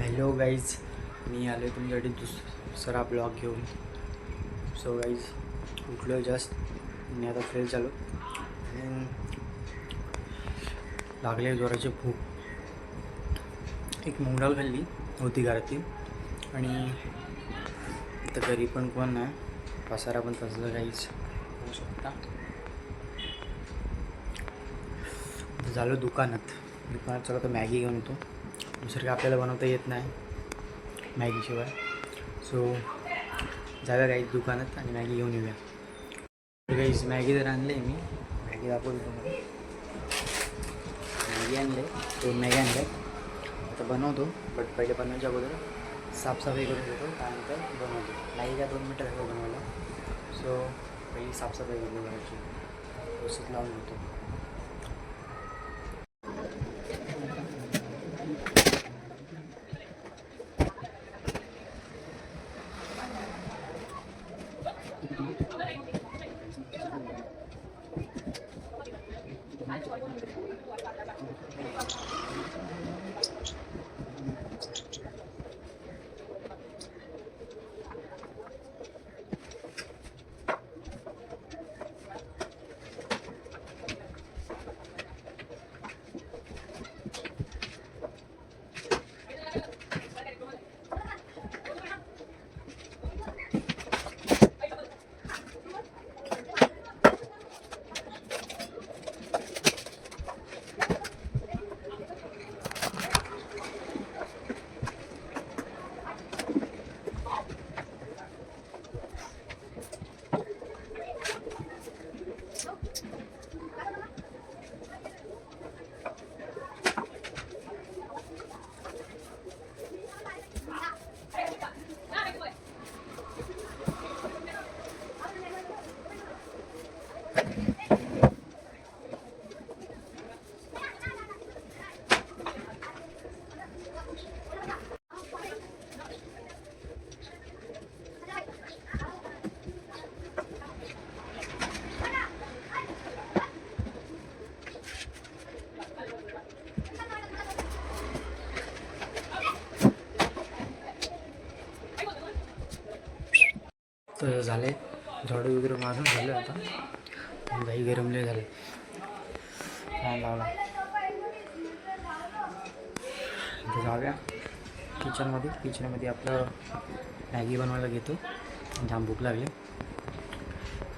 Hello guys, मी आलो आहे तुमच्यासाठी दुसरा ब्लॉग घेऊन. सो गाईज, उठलो जस्ट मी आता फ्रेश झालो आणि लागले जोराची भूक. एक मुंगडाळ खाल्ली होती घरातली आणि इथं घरी पण कोण नाही, पसारा पण तसलं गाईज होऊ शकता. झालो दुकानात चला तर मॅगी घेऊन येतो. दुसरं काय आपल्याला बनवता येत नाही मॅगीशिवाय. सो जाऊया गाईज दुकानात आणि मॅगी घेऊन येऊया. गाईज मॅगी तर आणलं आहे मी, मॅगी दाखवतो तुम्हाला. मॅगी आणले, 2 मॅगी आणले. आता बनवतो, बट पहिले बनवायच्या अगोदर साफसफाई करून घेतो, त्यानंतर बनवतो. मॅगी काय 2 मिनटं लागतो बनवायला. सो पहिली साफसफाई करतो घराची, व्यवस्थित लावून घेतो. तर झाले, झाडू वगैरे मारून झालं. आता गाई गरमले झाले, फॅन लावला. इथे जाऊया किचनमध्ये आपलं मॅगी बनवायला घेतो. जाम भूक लागली.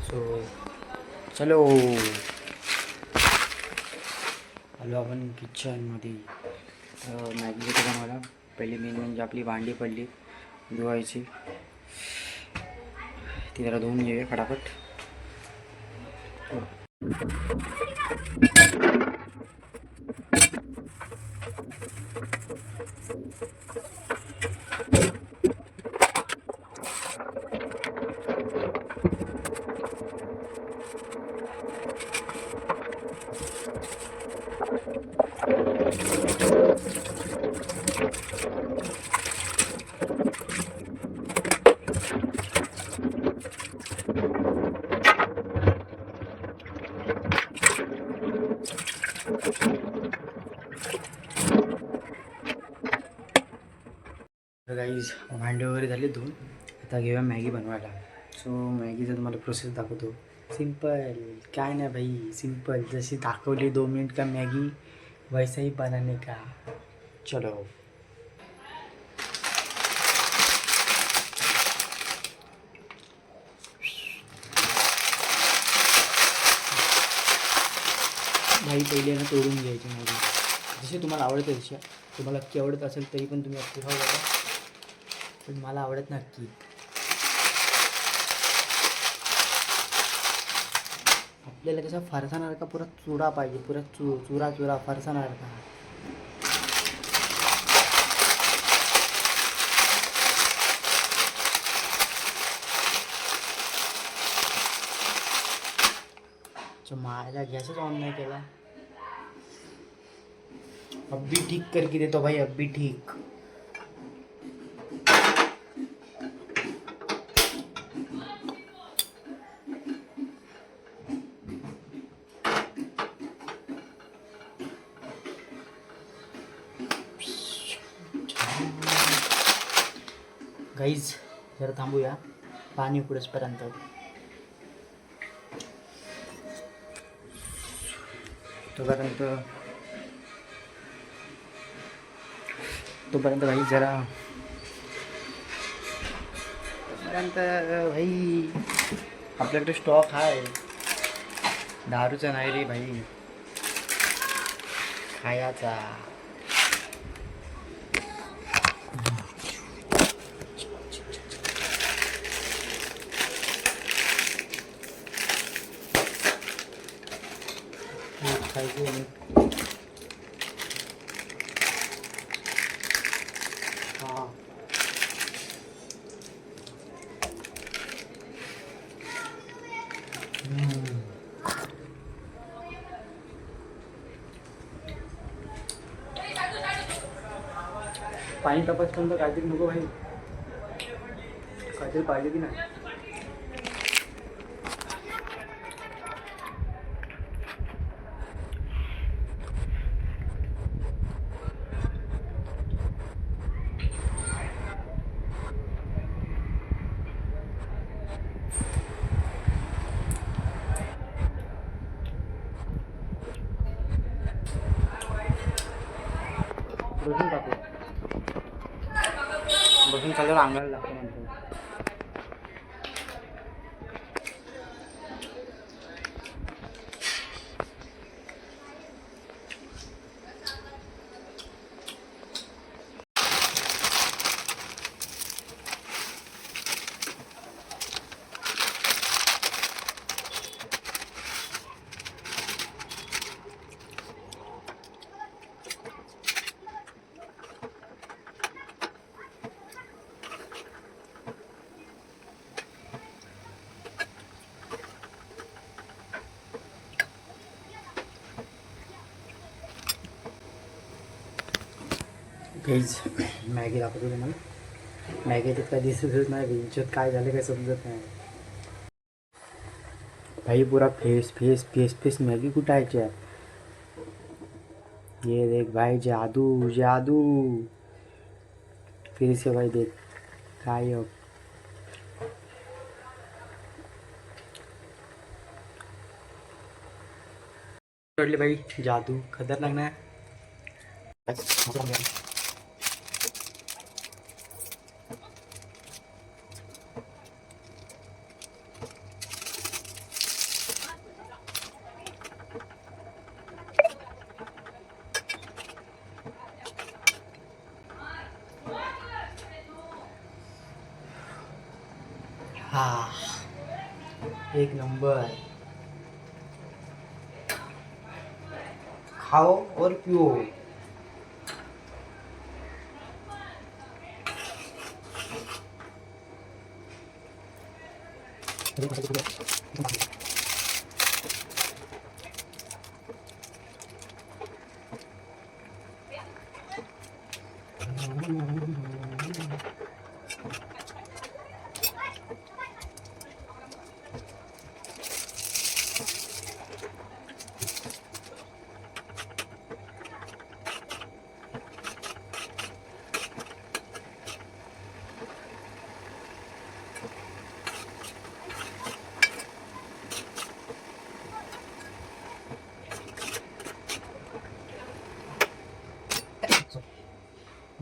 सो चलो, आलो आपण किचनमध्ये. मॅगी घेतो बनवायला. पहिली मेन म्हणजे आपली भांडी पडली धुवायची, ती जरा धुवून घेऊया फटाफट. तर गाईज भांडे वगैरे झाले धुवून. आता घेऊया मॅगी बनवायला. सो मॅगीचं तुम्हाला प्रोसेस दाखवतो. सिंपल, काय नाही भाई, सिंपल जशी दाखवली 2 मिनट का मॅगी वैसा ही बनाने का. चलो, भाई पहिले ना तोडून घ्यायची मॅगी, जशी तुम्हाला आवडते तशी. तुम्हाला अक्की आवडत असेल तरी पण तुम्ही अक्की खाऊ शकता, पण मला आवडत नक्की. आपल्याला कसा फरसाणासारखा पुरा चुरा पाहिजे, पुरा चुरा फरसाणासारखा. मायला गॅसच ऑन नाही केला. अभी ठीक करके देतो भाई, अभी ठीक. काहीच जरा थांबूया पाणी पुढेचपर्यंत. तोपर्यंत भाई जरा भाई आपल्याकडे स्टॉक आहे दारूचा नाही रे भाई, खायाचा. हां पाणी तपासल्यानंतर काहीतरी नको भाई, काहीतरी पाहिजे की नाही. बसून टाकू, बसून चालल्यावर अंगाला लागतो म्हणतो. काहीच मॅगी दाखवतो तुम्हाला. मॅगी तर काय दिसतच नाही, विंचत काय झालं काय समजत नाही भाई. पूरा face face face face Maggi कुठं आहे. ये देख भाई, जादू जादू. फिर से भाई देख काय हो. भाई जादू खतरनाक ना. हाँ एक नंबर. खाओ और पियो.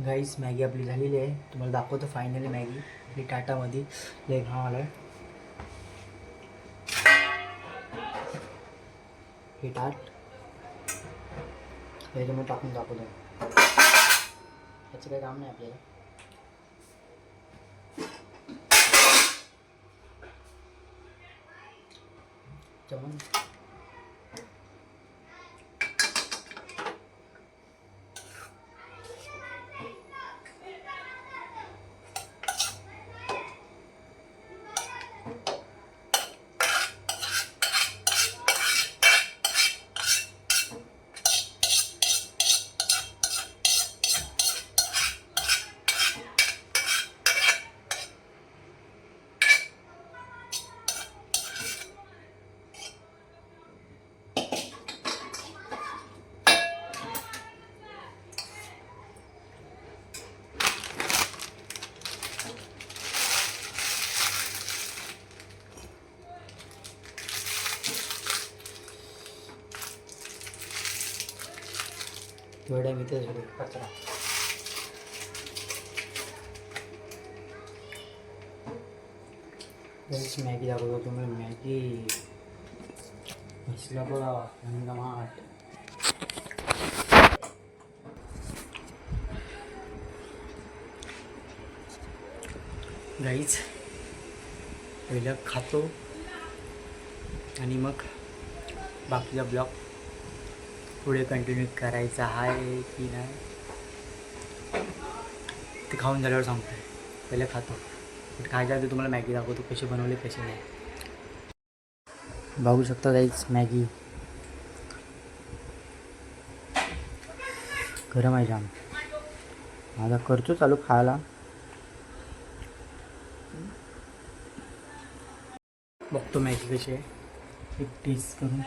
गाईस मॅगी आपली झालेली आहे. तुम्हाला दाखवतो फायनली मॅगी आपली टाटामध्ये लेग हा आला आहे. हे ताट त्याच्यामध्ये टाकून दाखवतो. त्याचं काही काम नाही आपल्याला. चमन थोड्या मी ते कचरा मॅगी दाखवतो तुम्हाला. मॅगी बसला बघा रंगमाट. गाईज पहिलं खातो आणि मग बाकीचा ब्लॉग पुढे कंटिन्यू करायचा आहे की नाही ते खाऊन झाल्यावर सांगतो. पहिलं खातो, पण खायच्या आधी तुम्हाला मॅगी दाखवतो कशी बनवली कशी नाही. बघू शकता गाईज मॅगी गरम आहे जाम. माझा करतो चालू खायला. बघतो मॅगी कशी आहे. एक टेस्ट करून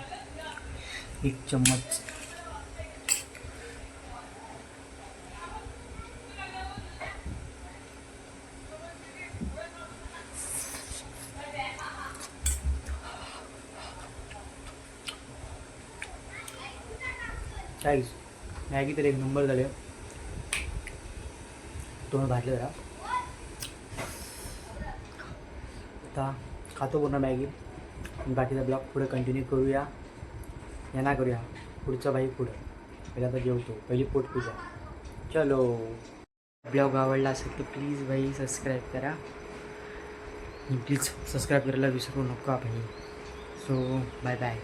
1 चम्मच. गाईज मॅगी तर 1 नंबर झाले. तोंड भाजलं जरा. आता खातो पूर्ण मॅगी. बाकीचा ब्लॉग पुढे कंटिन्यू करूया या ना करूया पुढचा भाई पुढं. पहिला आता जेवतो, पहिली पोटपूजा. चलो. ब्लॉग आवडला असेल तर प्लीज भाई सबस्क्राईब करा. प्लीज सबस्क्राईब करायला विसरू नका भाई. So bye bye.